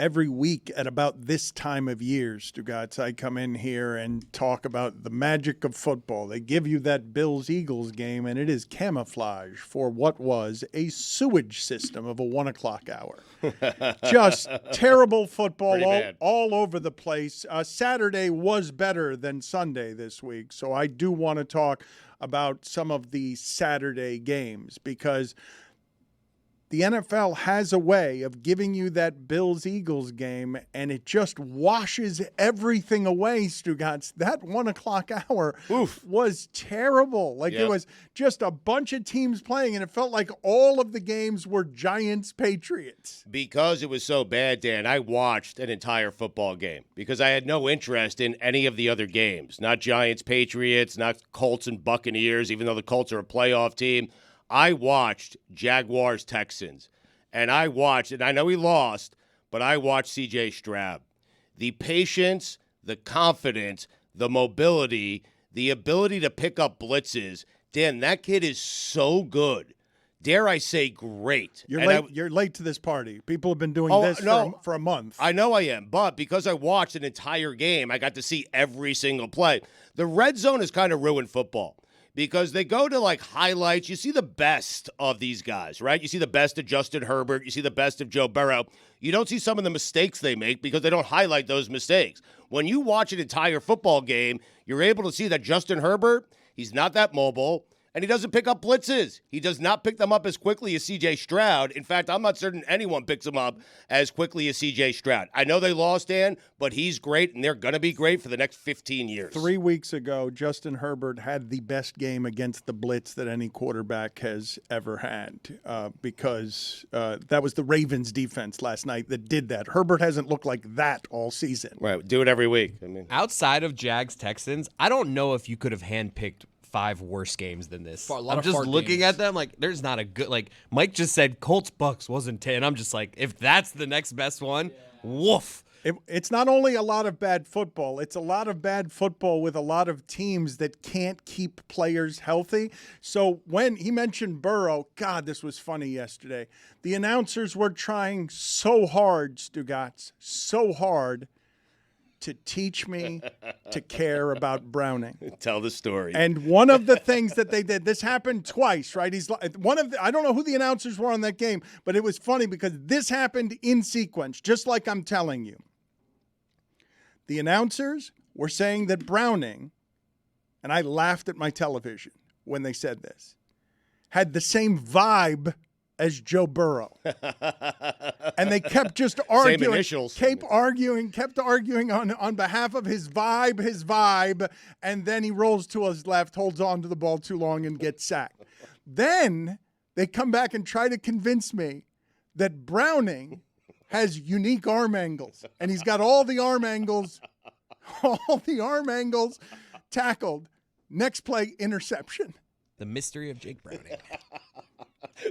Every week at about this time of year, Stugotz, I come in here and talk about the magic of football. They give you that Bills-Eagles game, and it is camouflage for what was a sewage system of a 1 o'clock hour. Just terrible football all over the place. Saturday was better than Sunday this week, so I do want to talk about some of the Saturday games because the NFL has a way of giving you that Bills-Eagles game, and it just washes everything away, Stugotz. That 1 o'clock hour was terrible. It was just a bunch of teams playing, and it felt like all of the games were Giants-Patriots. Because it was so bad, Dan, I watched an entire football game because I had no interest in any of the other games. Not Giants-Patriots, not Colts and Buccaneers, even though the Colts are a playoff team. I watched Jaguars-Texans, and I know he lost, but I watched CJ Stroud. The patience, the confidence, the mobility, the ability to pick up blitzes. Dan, that kid is so good. Dare I say great. You're late to this party. People have been doing this for a month. I know I am, but because I watched an entire game, I got to see every single play. The red zone has kind of ruined football. Because they go to, highlights. You see the best of these guys, right? You see the best of Justin Herbert. You see the best of Joe Burrow. You don't see some of the mistakes they make because they don't highlight those mistakes. When you watch an entire football game, you're able to see that Justin Herbert, he's not that mobile, and he doesn't pick up blitzes. He does not pick them up as quickly as CJ Stroud. In fact, I'm not certain anyone picks them up as quickly as CJ Stroud. I know they lost, Dan, but he's great, and they're going to be great for the next 15 years. 3 weeks ago, Justin Herbert had the best game against the blitz that any quarterback has ever had because that was the Ravens defense last night that did that. Herbert hasn't looked like that all season. Right, do it every week. Outside of Jags-Texans, I don't know if you could have handpicked 5 worse games than this. I'm just looking at them there's not a good Mike just said Colts-Bucks wasn't 10. I'm just if that's the next best one, woof. It's not only a lot of bad football, it's a lot of bad football with a lot of teams that can't keep players healthy. So when he mentioned Burrow, God, this was funny yesterday. The announcers were trying so hard, Stugotz, so hard to teach me to care about Browning. Tell the story. And one of the things that they did, this happened twice, right? I don't know who the announcers were on that game, but it was funny because this happened in sequence, just like I'm telling you. The announcers were saying that Browning, and I laughed at my television when they said this, had the same vibe as Joe Burrow. And they kept just arguing. Same initials. Kept arguing on behalf of his vibe, and then he rolls to his left, holds on to the ball too long, and gets sacked. Then they come back and try to convince me that Browning has unique arm angles, and he's got all the arm angles tackled. Next play, interception. The mystery of Jake Browning.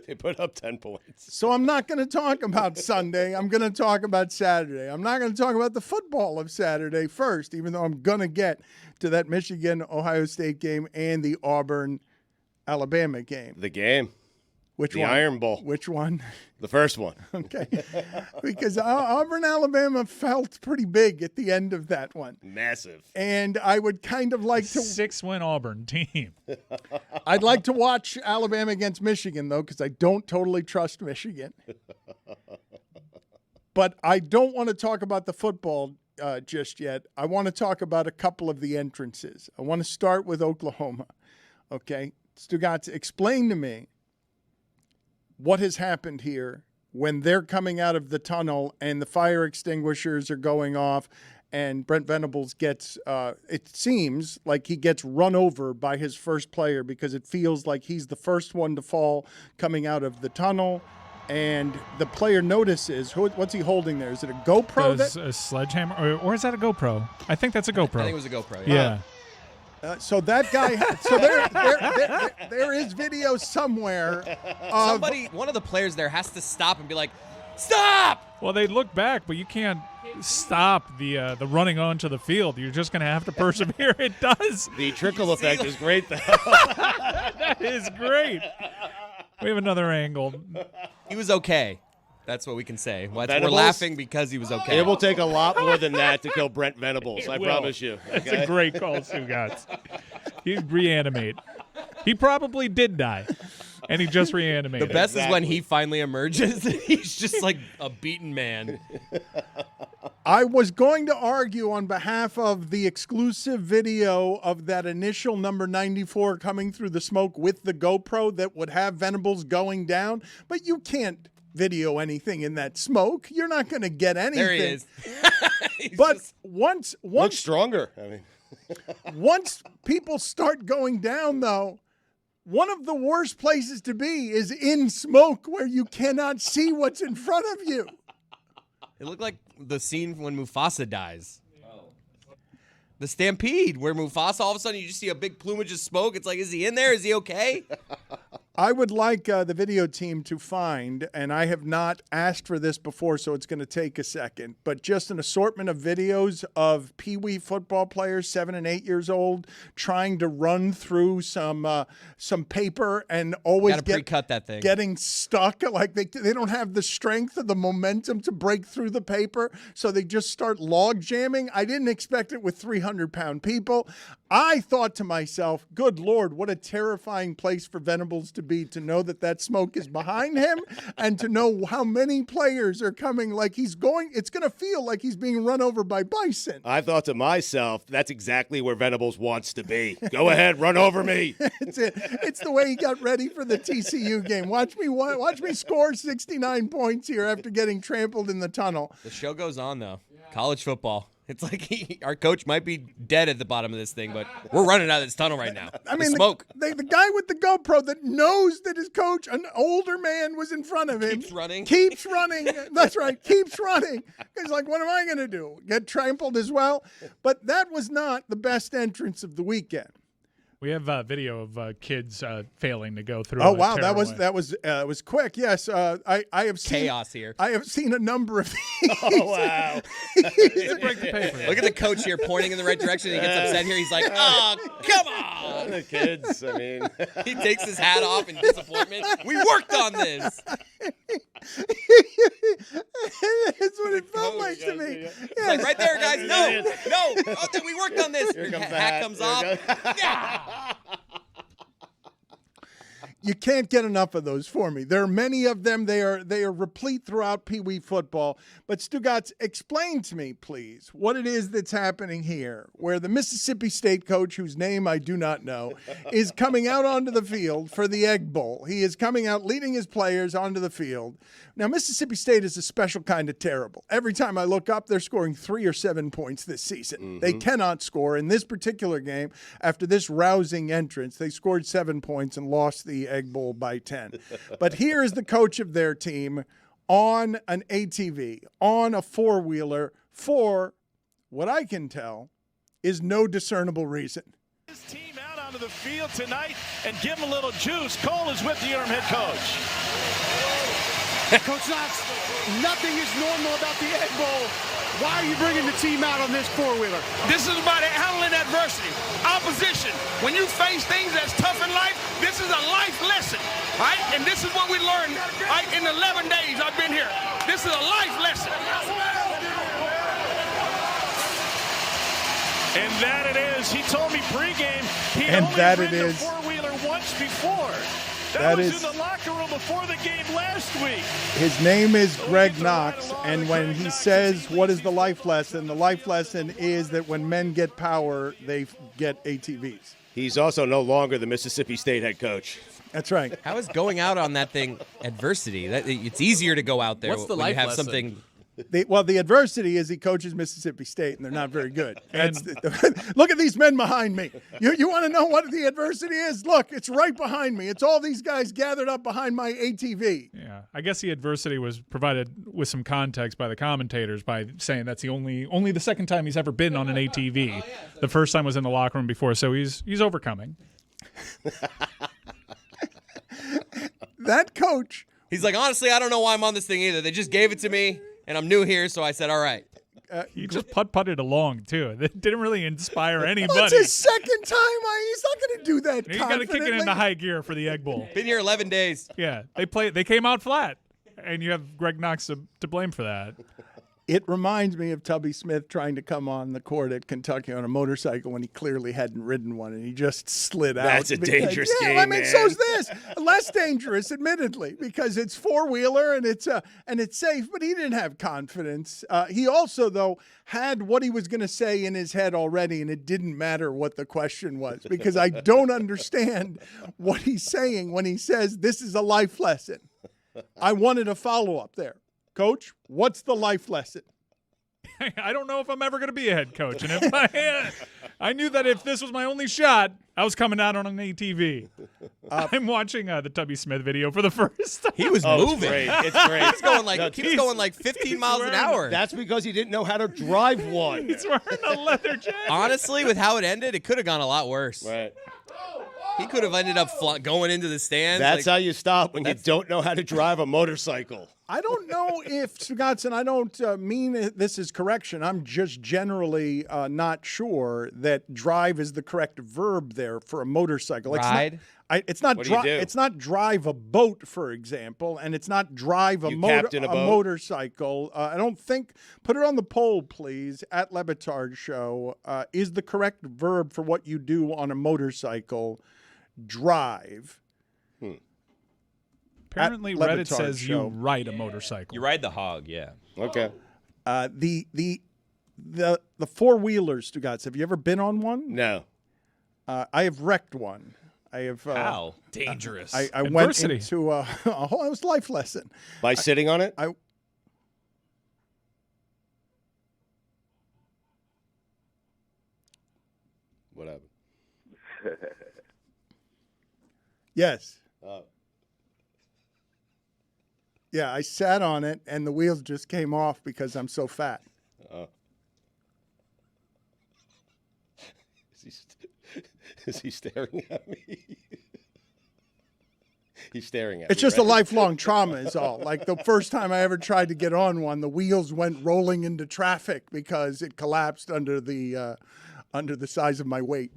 They put up 10 points. So I'm not going to talk about Sunday. I'm going to talk about Saturday. I'm not going to talk about the football of Saturday first, even though I'm going to get to that Michigan-Ohio State game and the Auburn-Alabama game. The game. Which the one? Iron Bowl. Which one? The first one. Okay. Because Auburn, Alabama felt pretty big at the end of that one. Massive. And I would kind of like to... 6-win Auburn team. I'd like to watch Alabama against Michigan, though, because I don't totally trust Michigan. But I don't want to talk about the football just yet. I want to talk about a couple of the entrances. I want to start with Oklahoma. Okay? Stugotz, explain to me what has happened here when they're coming out of the tunnel and the fire extinguishers are going off and Brent Venables gets, it seems like he gets run over by his first player because it feels like he's the first one to fall coming out of the tunnel. And the player notices, what's he holding there? Is it a GoPro? A sledgehammer? Or is that a GoPro? I think that's a GoPro. I think it was a GoPro. Yeah. So that guy, there is video somewhere. One of the players there has to stop and be like, stop! Well, they look back, but you can't stop the running onto the field. You're just going to have to persevere. It does. The trickle effect is great, though. That is great. We have another angle. He was okay. That's what we can say. We're Venables? laughing because he was okay. It will take a lot more than that to kill Brent Venables. I will. promise you. That's okay? a great call, Stugotz. He'd reanimate. He probably did die, and he just reanimated. The best is when he finally emerges. He's just like a beaten man. I was going to argue on behalf of the exclusive video of that initial number 94 coming through the smoke with the GoPro that would have Venables going down, but you can't video anything in that smoke. You're not going to get anything. There he is. But once Looks stronger. I mean, once people start going down, though, one of the worst places to be is in smoke where you cannot see what's in front of you. It looked like the scene when Mufasa dies. The stampede where Mufasa, all of a sudden, you just see a big plumage of smoke. It's like, is he in there? Is he okay? I would like the video team to find, and I have not asked for this before, so it's going to take a second, but just an assortment of videos of Pee Wee football players, 7 and 8 years old, trying to run through some paper and always Gotta pre-cut that thing. getting stuck. Like they don't have the strength or the momentum to break through the paper, so they just start log jamming. I didn't expect it with 300-pound people. I thought to myself, good Lord, what a terrifying place for Venables to be, to know that smoke is behind him and to know how many players are coming. Like it's going to feel like he's being run over by bison. I thought to myself, that's exactly where Venables wants to be. Go ahead, run over me. It's the way he got ready for the TCU game. Watch me score 69 points here after getting trampled in the tunnel. The show goes on, though. College football. It's like our coach might be dead at the bottom of this thing, but we're running out of this tunnel right now. I mean, smoke. The guy with the GoPro that knows that his coach, an older man, was in front of him. Keeps running. Keeps running. That's right. Keeps running. He's like, what am I going to do? Get trampled as well? But that was not the best entrance of the weekend. We have video of kids failing to go through. Oh wow, that was quick. Yes, I have seen Chaos here. I have seen a number of these. Oh, wow. Break the paper. Look at the coach here pointing in the right direction. He gets upset here. He's like, oh, come on. The kids, I mean. He takes his hat off in disappointment. We worked on this. That's what it felt like to me. It's like, right there, guys. No. Oh, we worked on this. Here comes the hat hat. comes Here off. goes- Yeah. You can't get enough of those for me. There are many of them. They are replete throughout Pee Wee football. But Stugotz, explain to me, please, what it is that's happening here, where the Mississippi State coach, whose name I do not know, is coming out onto the field for the Egg Bowl. He is coming out leading his players onto the field. Now, Mississippi State is a special kind of terrible. Every time I look up, they're scoring 3 or 7 points this season. Mm-hmm. They cannot score. In this particular game, after this rousing entrance, they scored 7 points and lost the Egg Bowl by 10. But here is the coach of their team on an ATV, on a four-wheeler, for what I can tell is no discernible reason. His team out onto the field tonight and give him a little juice. Cole is with the interim head coach. Coach Knox, nothing is normal about the Egg Bowl. Why are you bringing the team out on this four-wheeler? This is about handling adversity, opposition. When you face things that's tough in life, this is a life lesson, right? And this is what we learned, right, in 11 days I've been here. This is a life lesson. And that it is. He told me pregame he only ridden a four-wheeler once before. That was in the locker room before the game last week. His name is Greg Knox, and when he says, what is the life lesson is that when men get power, they get ATVs. He's also no longer the Mississippi State head coach. That's right. How is going out on that thing adversity? It's easier to go out there What's the when life you have lesson? something. The adversity is he coaches Mississippi State, and they're not very good. Look at these men behind me. You want to know what the adversity is? Look, it's right behind me. It's all these guys gathered up behind my ATV. Yeah, I guess the adversity was provided with some context by the commentators by saying that's the only the second time he's ever been on an ATV. The first time was in the locker room before, so he's overcoming. That coach. He's like, honestly, I don't know why I'm on this thing either. They just gave it to me, and I'm new here, so I said, all right. He just putted along too. It didn't really inspire anybody. It's his second time. He's not going to do that. You got to kick it into high gear for the Egg Bowl. Been here 11 days. Yeah, they came out flat. And you have Greg Knox to blame for that. It reminds me of Tubby Smith trying to come on the court at Kentucky on a motorcycle when he clearly hadn't ridden one, and he just slid out. That's a dangerous game, I mean, man. so's this. Less dangerous, admittedly, because it's four-wheeler and it's safe, but he didn't have confidence. He also, though, had what he was going to say in his head already, and it didn't matter what the question was, because I don't understand what he's saying when he says this is a life lesson. I wanted a follow-up there. Coach, what's the life lesson? I don't know if I'm ever going to be a head coach. And if I knew that if this was my only shot, I was coming out on an ATV. I'm watching the Tubby Smith video for the first time. He was moving. It's great. He's going like he was going like 15 miles an hour. That's because he didn't know how to drive one. He's wearing a leather jacket. Honestly, with how it ended, it could have gone a lot worse. Right. He could have ended up going into the stands. That's how you stop when you don't know how to drive a motorcycle. I don't know if, Stugotz, and I don't mean this is correction. I'm just generally not sure that drive is the correct verb there for a motorcycle. Ride? It's not What do you do? It's not drive a boat, for example, and it's not drive a captain a boat? motorcycle. I don't think. Put it on the poll, please, at LeBatard Show. Is the correct verb for what you do on a motorcycle drive? Apparently, At Reddit LeBatard says Show. you ride a motorcycle. You ride the hog, yeah. Okay. The four-wheelers, Stugotz, have you ever been on one? No. I have wrecked one. I have. How? dangerous. I went Adversity. into a whole it was a life lesson. By sitting on it? What happened? Yes. Oh. Yeah, I sat on it, and the wheels just came off because I'm so fat. Is he staring at me? He's staring at It's me. just a right? lifelong trauma is all. Like the first time I ever tried to get on one, the wheels went rolling into traffic because it collapsed under the size of my weight.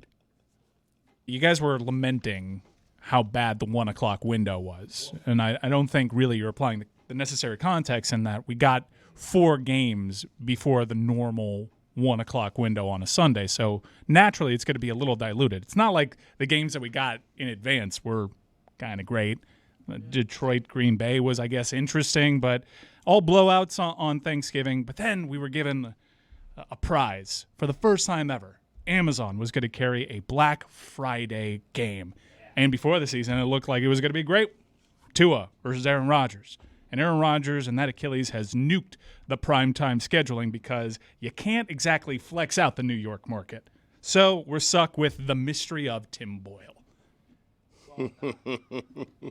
You guys were lamenting how bad the 1 o'clock window was. And I don't think really you're applying the necessary context in that we got 4 games before the normal 1 o'clock window on a Sunday. So naturally it's going to be a little diluted. It's not like the games that we got in advance were kind of great. Detroit, Green Bay was, I guess, interesting, but all blowouts on Thanksgiving. But then we were given a prize for the first time ever. Amazon was going to carry a Black Friday game. And before the season, it looked like it was going to be great. Tua versus Aaron Rodgers. And Aaron Rodgers and that Achilles has nuked the primetime scheduling because you can't exactly flex out the New York market. So we're stuck with the mystery of Tim Boyle.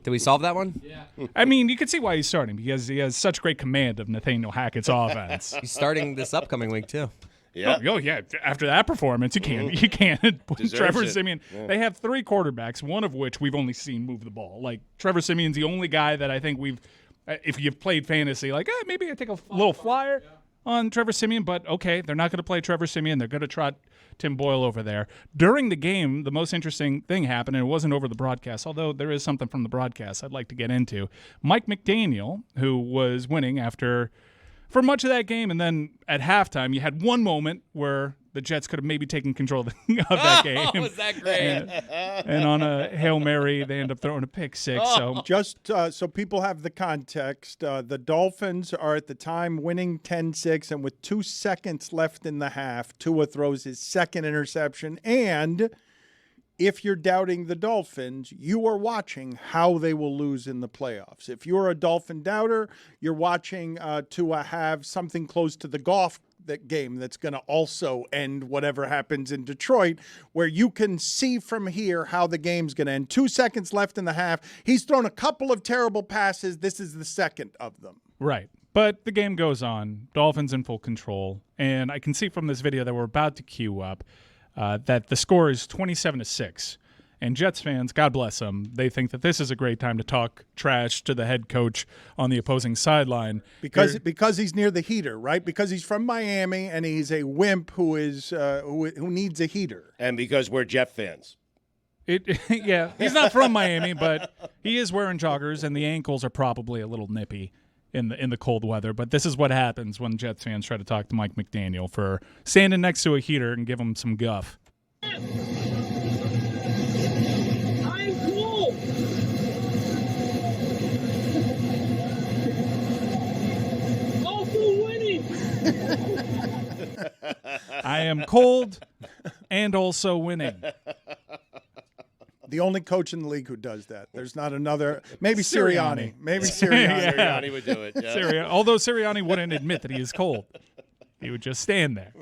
Did we solve that one? Yeah. I mean, you can see why he's starting because he has such great command of Nathaniel Hackett's offense. He's starting this upcoming week too. Yeah. Oh, yeah. After that performance, you can't put Deserves Trevor it. Siemian. Yeah. They have 3 quarterbacks, one of which we've only seen move the ball. Like Trevor Siemian's the only guy that I think we've, if you've played fantasy, like maybe I take a little flyer on Trevor Siemian, but okay, they're not going to play Trevor Siemian. They're going to trot Tim Boyle over there. During the game, the most interesting thing happened, and it wasn't over the broadcast, although there is something from the broadcast I'd like to get into. Mike McDaniel, who was winning for much of that game, and then at halftime, you had one moment where the Jets could have maybe taken control of that game. Oh, was that great? And on a Hail Mary, they end up throwing a pick six. So Just so people have the context, the Dolphins are at the time winning 10-6, and with 2 seconds left in the half, Tua throws his second interception. And if you're doubting the Dolphins, you are watching how they will lose in the playoffs. If you're a Dolphin doubter, you're watching Tua have something close to the golf that game that's going to also end whatever happens in Detroit, where you can see from here how the game's going to end. 2 seconds left in the half. He's thrown a couple of terrible passes. This is the second of them. right. But the game goes on. Dolphins in full control. And I can see from this video that we're about to queue up that the score is 27-6. And Jets fans, God bless them, they think that this is a great time to talk trash to the head coach on the opposing sideline. Because he's near the heater, right? Because he's from Miami and he's a wimp who needs a heater. And because we're Jet fans. Yeah, he's not from Miami, but he is wearing joggers, and the ankles are probably a little nippy. in the cold weather. But this is what happens when Jets fans try to talk to Mike McDaniel for standing next to a heater and give him some guff. I'm cool. Also winning. I am cold and also winning. The only coach in the league who does that. There's not another. Maybe Sirianni. Sirianni. Maybe Sirianni. Sirianni would do it. Yeah. Although Sirianni wouldn't admit that he is cold. He would just stand there.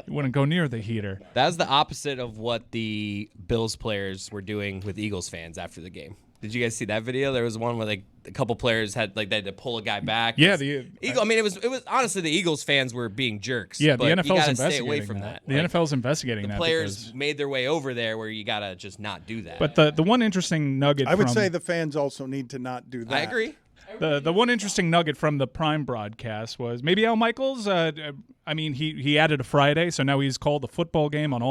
He wouldn't go near the heater. That's the opposite of what the Bills players were doing with Eagles fans after the game. Did you guys see that video? There was one where like a couple players had they had to pull a guy back. Yeah, it was honestly the Eagles fans were being jerks. Yeah, the but NFL's you gotta investigating stay away from that. The NFL's investigating that. The players made their way over there where you gotta just not do that. But the one interesting nugget, I would say the fans also need to not do that. I agree. The one interesting nugget from the Prime broadcast was maybe Al Michaels. I mean, he added a Friday, so now he's called a pro football game on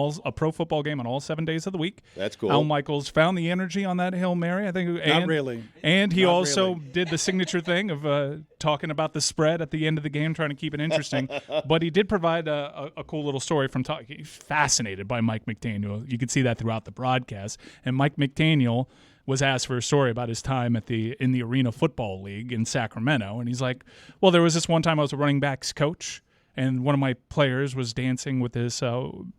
all 7 days of the week. That's cool. Al Michaels found the energy on that Hail Mary, I think. Not really. And he Not also really. did the signature thing of talking about the spread at the end of the game, trying to keep it interesting. But he did provide a cool little story from talking. He's fascinated by Mike McDaniel. You could see that throughout the broadcast. And Mike McDaniel was asked for a story about his time in the Arena Football League in Sacramento, and he's like, well, there was this one time I was a running backs coach, and one of my players was dancing with this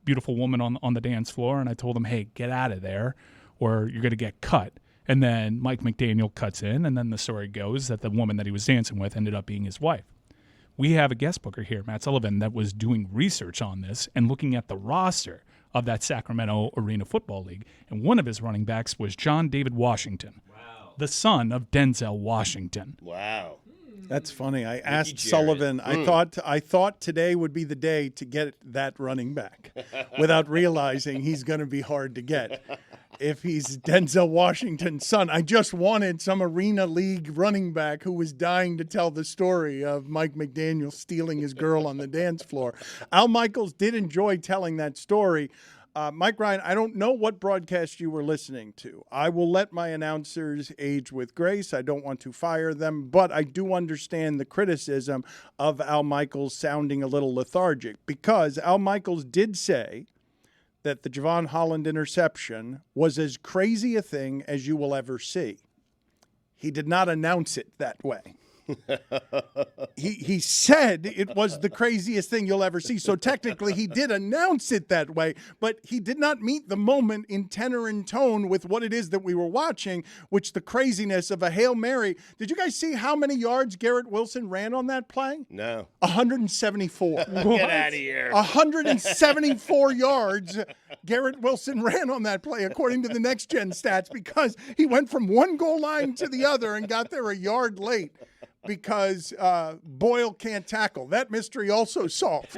beautiful woman on the dance floor, and I told him, hey, get out of there, or you're going to get cut. And then Mike McDaniel cuts in, and then the story goes that the woman that he was dancing with ended up being his wife. We have a guest booker here, Matt Sullivan, that was doing research on this and looking at the roster of that Sacramento Arena Football League. And one of his running backs was John David Washington, the son of Denzel Washington. Wow. That's funny. I asked Jared. Sullivan. I thought today would be the day to get that running back, without realizing he's going to be hard to get. If he's Denzel Washington's son, I just wanted some Arena League running back who was dying to tell the story of Mike McDaniel stealing his girl on the dance floor. Al Michaels did enjoy telling that story. Mike Ryan, I don't know what broadcast you were listening to. I will let my announcers age with grace. I don't want to fire them, but I do understand the criticism of Al Michaels sounding a little lethargic, because Al Michaels did say that the Javon Holland interception was as crazy a thing as you will ever see. He did not announce it that way. He said it was the craziest thing you'll ever see. So technically he did announce it that way, but he did not meet the moment in tenor and tone with what it is that we were watching, which the craziness of a Hail Mary. Did you guys see how many yards Garrett Wilson ran on that play? No. 174. Get out of here. 174 yards Garrett Wilson ran on that play, according to the Next Gen stats, because he went from one goal line to the other and got there a yard late. Because Boyle can't tackle. That mystery also solved.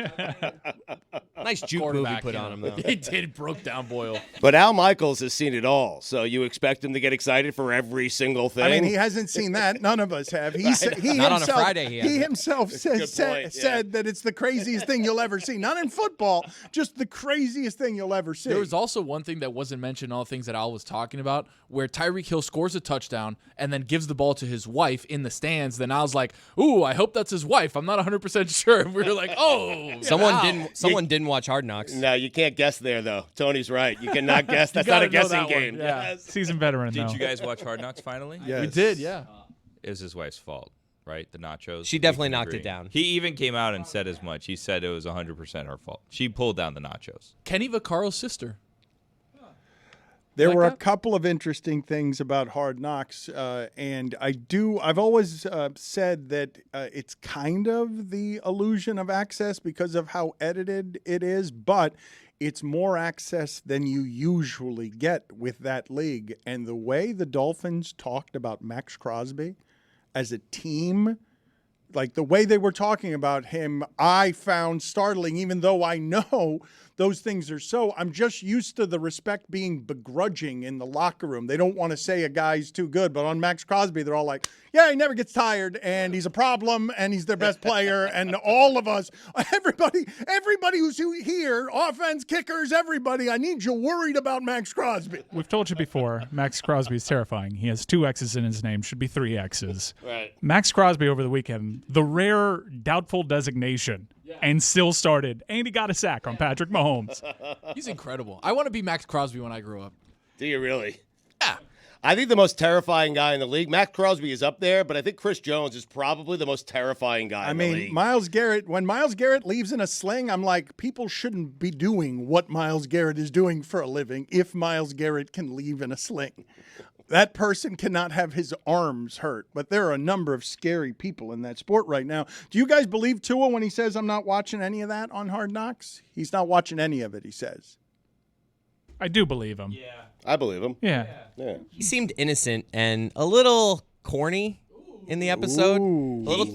Nice juke move he put on him, though. He did, broke down Boyle. But Al Michaels has seen it all, so you expect him to get excited for every single thing? I mean, he hasn't seen that. None of us have. Not on a Friday, he himself said that it's the craziest thing you'll ever see. Not in football, just the craziest thing you'll ever see. There was also one thing that wasn't mentioned in all the things that Al was talking about, where Tyreek Hill scores a touchdown and then gives the ball to his wife in the stands. Then I was like, ooh, I hope that's his wife. I'm not 100% sure. And we were like, oh. Someone didn't watch Hard Knocks. No, you can't guess there, though. Tony's right. You cannot guess. That's not a guessing game. Yeah. Yes. Seasoned veteran, Did though. you guys watch Hard Knocks finally? Yes. We did, yeah. It was his wife's fault, right? The nachos. She We definitely can knocked agree. it down. He even came out and said as much. He said it was 100% her fault. She pulled down the nachos. Kenny Vaccaro's sister. There Like were that? a couple of interesting things about Hard Knocks, and I've always said that it's kind of the illusion of access because of how edited it is, but it's more access than you usually get with that league. And the way the Dolphins talked about Max Crosby as a team, like the way they were talking about him, I found startling, even though I know those things are so. I'm just used to the respect being begrudging in the locker room. They don't want to say a guy's too good, but on Max Crosby, they're all like, yeah, he never gets tired, and he's a problem, and he's their best player, and all of us, everybody who's here, offense, kickers, everybody, I need you worried about Max Crosby. We've told you before, Max Crosby is terrifying. He has 2 X's in his name, should be 3 X's. Right. Max Crosby over the weekend, the rare doubtful designation, and still started, and he got a sack on Patrick Mahomes. He's incredible. I want to be Max Crosby when I grow up. Do you really? Yeah. I think the most terrifying guy in the league, Matt Crosby is up there, but I think Chris Jones is probably the most terrifying guy in the league. Myles Garrett, when Myles Garrett leaves in a sling, I'm like, people shouldn't be doing what Myles Garrett is doing for a living if Myles Garrett can leave in a sling. That person cannot have his arms hurt. But there are a number of scary people in that sport right now. Do you guys believe Tua when he says, I'm not watching any of that on Hard Knocks? He's not watching any of it, he says. I do believe him. Yeah. I believe him. Yeah. He seemed innocent and a little corny in the episode.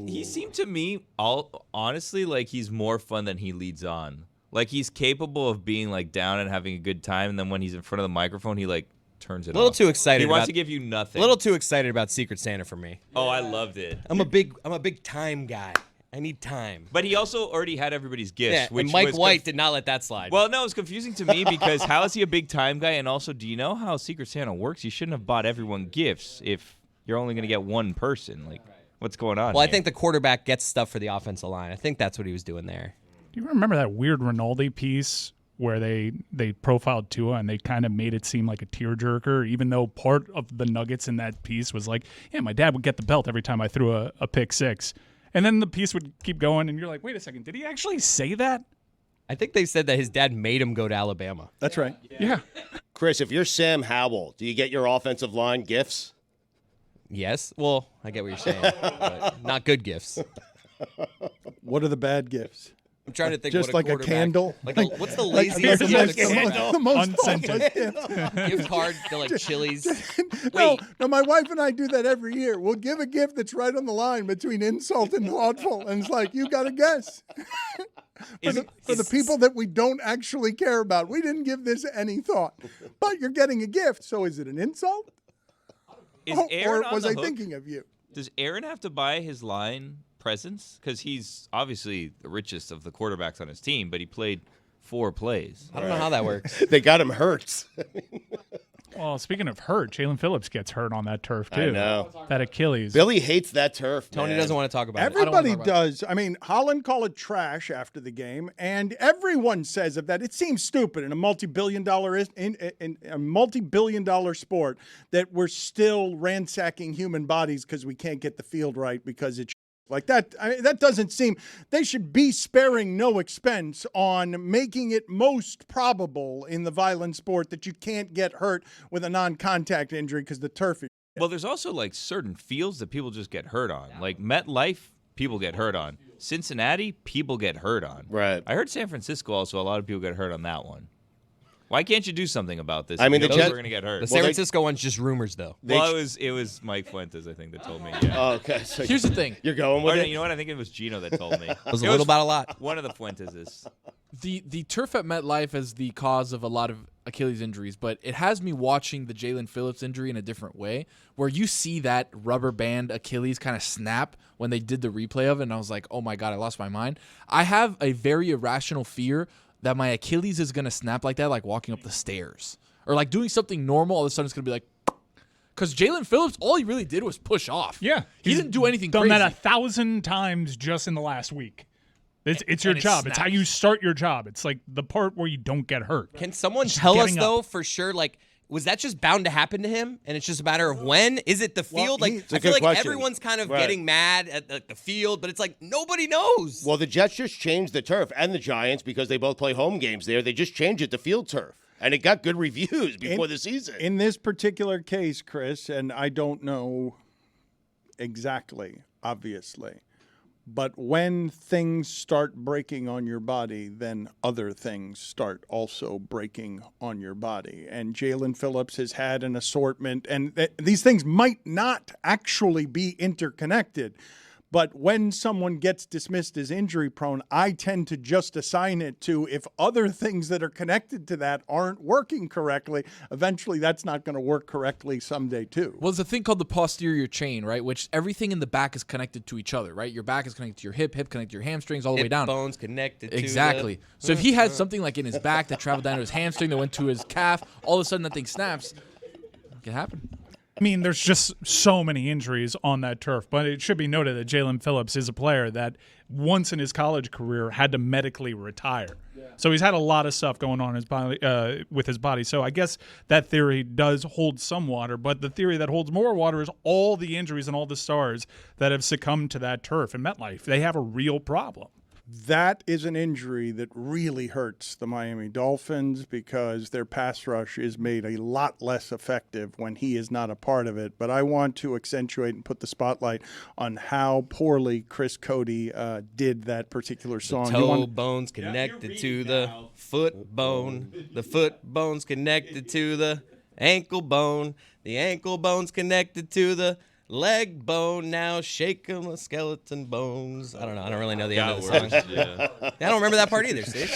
He seemed to me, honestly, like he's more fun than he leads on. Like he's capable of being like down and having a good time, and then when he's in front of the microphone, he like turns it off. A little too excited. He wants to give you nothing. A little too excited about Secret Santa for me. Oh, I loved it. I'm a big time guy. I need time. But he also already had everybody's gifts. Yeah, which and Mike White did not let that slide. Well, no, it's confusing to me because how is he a big time guy? And also, do you know how Secret Santa works? You shouldn't have bought everyone gifts if you're only going to get one person. Like, what's going on? Well, here? I think the quarterback gets stuff for the offensive line. I think that's what he was doing there. Do you remember that weird Rinaldi piece where they profiled Tua and they kind of made it seem like a tearjerker, even though part of the nuggets in that piece was like, yeah, my dad would get the belt every time I threw a pick six. And then the piece would keep going, and you're like, wait a second, did he actually say that? I think they said that his dad made him go to Alabama. That's right. Yeah. Chris, if you're Sam Howell, do you get your offensive line gifts? Yes. Well, I get what you're saying, but not good gifts. What are the bad gifts? I'm trying to think. Just what like a candle? What's the laziest the most unscented gift card to like Chili's? No, my wife and I do that every year. We'll give a gift that's right on the line between insult and thoughtful, and it's like, you got to guess. For the people that we don't actually care about, we didn't give this any thought. But you're getting a gift, so is it an insult? Or was I thinking of you? Does Aaron have to buy his line presents? Because he's obviously the richest of the quarterbacks on his team, but he played 4 plays. I don't know how that works. They got him hurt. Well, speaking of hurt, Jaelan Phillips gets hurt on that turf, too. I know. That Achilles. Billy hates that turf. Tony man. doesn't want to talk about Everybody does. I mean, Holland called it trash after the game, and everyone says of that. It seems stupid in a multi-billion-dollar sport that we're still ransacking human bodies because we can't get the field right because it's like that. I mean, that doesn't seem. They should be sparing no expense on making it most probable in the violent sport that you can't get hurt with a non-contact injury because the turf is. Well, there's also like certain fields that people just get hurt on. Like MetLife, people get hurt on. Cincinnati, people get hurt on. Right. I heard San Francisco also, a lot of people get hurt on that one. Why can't you do something about this? I mean, the the Jets are going to get hurt. The San Francisco one's just rumors, though. Well, it was Mike Fuentes, I think, that told me. Yeah. Oh, okay. So Here's the thing. You're going with Or, it? you know what? I think it was Gino that told me. It was a little about a lot. One of the Fuenteses. The turf at MetLife is the cause of a lot of Achilles injuries, but it has me watching the Jaelan Phillips injury in a different way, where you see that rubber band Achilles kind of snap when they did the replay of it, and I was like, oh my God, I lost my mind. I have a very irrational fear that my Achilles is going to snap like that, like walking up the stairs. Or like doing something normal, all of a sudden it's going to be like... Because Jaelan Phillips, all he really did was push off. Yeah. He didn't do anything done crazy. That 1,000 times just in the last week. It's your it job. It's how snaps. you start your job. It's like the part where you don't get hurt. Can someone Just tell us, getting though, up. for sure, like, was that just bound to happen to him? And it's just a matter of when? Is it the field? Like, it's a I feel good like question. everyone's kind of Right. getting mad at the field, but it's like nobody knows. Well, the Jets just changed the turf, and the Giants, because they both play home games there, they just changed it to field turf. And it got good reviews before the season. In this particular case, Chris, and I don't know exactly, obviously, but when things start breaking on your body, then other things start also breaking on your body. And Jaelan Phillips has had an assortment, and these things might not actually be interconnected, But when someone gets dismissed as injury prone, I tend to just assign it to if other things that are connected to that aren't working correctly, eventually that's not going to work correctly someday too. Well, there's a thing called the posterior chain, right? Which everything in the back is connected to each other, right? Your back is connected to your hip connected to your hamstrings, all the way down. Bones connected exactly. to So if he had something like in his back that traveled down to his hamstring, that went to his calf, all of a sudden that thing snaps, it can happen. I mean, there's just so many injuries on that turf, but it should be noted that Jaelan Phillips is a player that once in his college career had to medically retire. So he's had a lot of stuff going on his body, with his body. So I guess that theory does hold some water, but the theory that holds more water is all the injuries and all the stars that have succumbed to that turf in MetLife. They have a real problem. That is an injury that really hurts the Miami Dolphins because their pass rush is made a lot less effective when he is not a part of it. But I want to accentuate and put the spotlight on how poorly Chris Cody did that particular song. The toe bone's connected to the foot bone. The foot bone's connected to the ankle bone. The ankle bone's connected to the leg bone. Now shake 'em, the skeleton bones. I don't know. I don't really know the end of the song. Yeah. I don't remember that part either, see?